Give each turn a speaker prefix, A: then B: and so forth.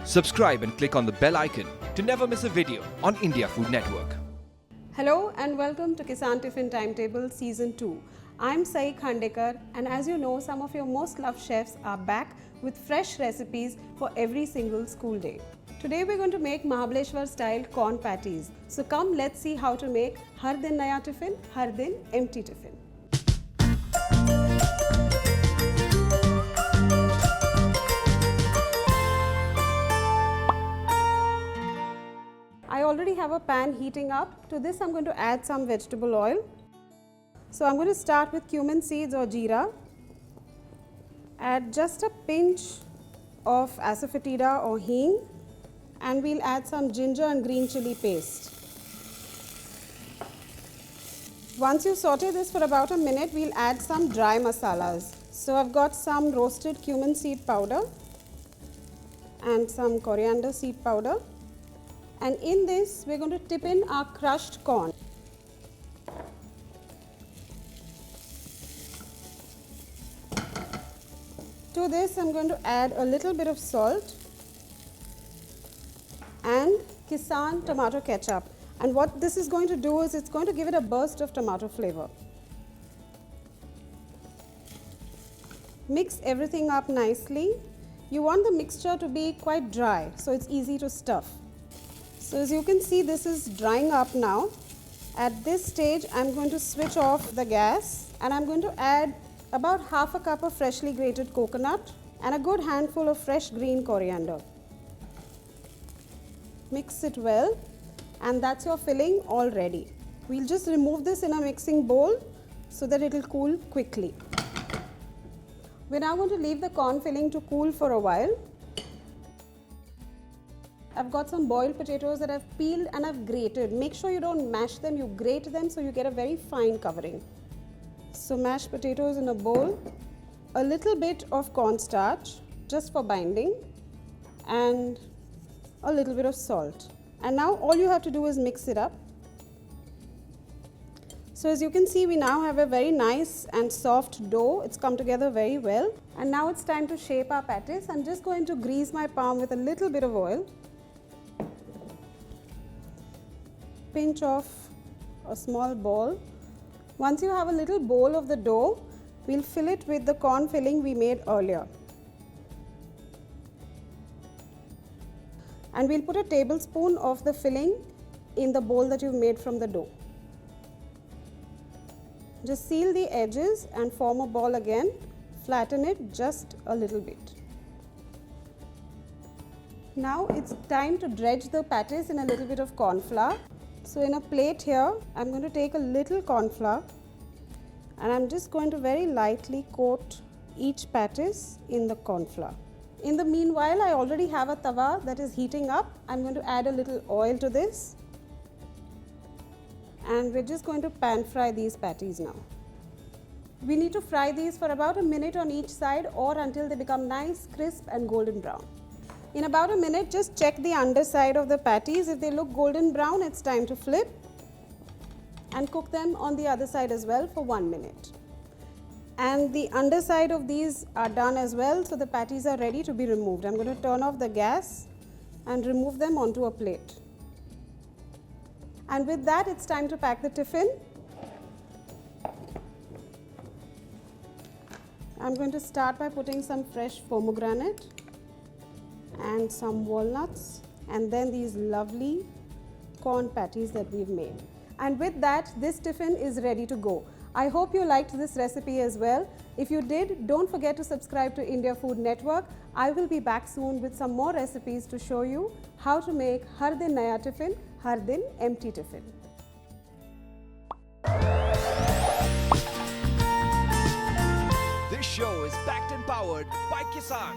A: Subscribe and click on the bell icon to never miss a video on India Food Network.
B: Hello and welcome to Kissan Tiffin Timetable Season 2. I'm Sai Khandekar, and as you know, some of your most loved chefs are back with fresh recipes for every single school day. Today we're going to make Mahabaleshwar Style Corn Patties. So come, let's see how to make Har Din Naya Tiffin, Har Din Empty Tiffin. I already have a pan heating up. To this I'm going to add some vegetable oil. So I'm going to start with cumin seeds or jeera. Add just a pinch of Asafoetida or Hing, and we'll add some ginger and green chilli paste. Once you saute this for about a minute, we'll add some dry masalas. So I've got some roasted cumin seed powder and some coriander seed powder. And in this, we're going to tip in our crushed corn. To this, I'm going to add a little bit of salt and Kissan Tomato Ketchup. And what this is going to do is it's going to give it a burst of tomato flavor. Mix everything up nicely. You want the mixture to be quite dry, so it's easy to stuff. So as you can see, this is drying up now. At this stage, I'm going to switch off the gas and I'm going to add about half a cup of freshly grated coconut and a good handful of fresh green coriander. Mix it well, and that's your filling all ready. We'll just remove this in a mixing bowl so that it will cool quickly. We're now going to leave the corn filling to cool for a while. I've got some boiled potatoes that I've peeled and I've grated. Make sure you don't mash them, you grate them so you get a very fine covering. So mashed potatoes in a bowl, a little bit of cornstarch just for binding, and a little bit of salt. And now all you have to do is mix it up. So as you can see, we now have a very nice and soft dough. It's come together very well. And now it's time to shape our patties. I'm just going to grease my palm with a little bit of oil. Pinch off a small ball. Once you have a little bowl of the dough, we'll fill it with the corn filling we made earlier. And we'll put a tablespoon of the filling in the bowl that you've made from the dough. Just seal the edges and form a ball again. Flatten it just a little bit. Now it's time to dredge the patties in a little bit of corn flour. So in a plate here, I'm going to take a little corn flour and I'm just going to very lightly coat each patties in the corn flour. In the meanwhile, I already have a tawa that is heating up. I'm going to add a little oil to this. And we're just going to pan fry these patties now. We need to fry these for about a minute on each side or until they become nice, crisp and golden brown. In about a minute, just check the underside of the patties. If they look golden brown, it's time to flip and cook them on the other side as well for 1 minute. And the underside of these are done as well, so the patties are ready to be removed. I'm going to turn off the gas and remove them onto a plate. And with that, it's time to pack the tiffin. I'm going to start by putting some fresh pomegranate and some walnuts, and then these lovely corn patties that we've made. And with that, this tiffin is ready to go. I hope you liked this recipe as well. If you did, don't forget to subscribe to India Food Network. I will be back soon with some more recipes to show you how to make Har Din Naya Tiffin, Har Din Empty Tiffin.
A: This show is backed and powered by Kissan.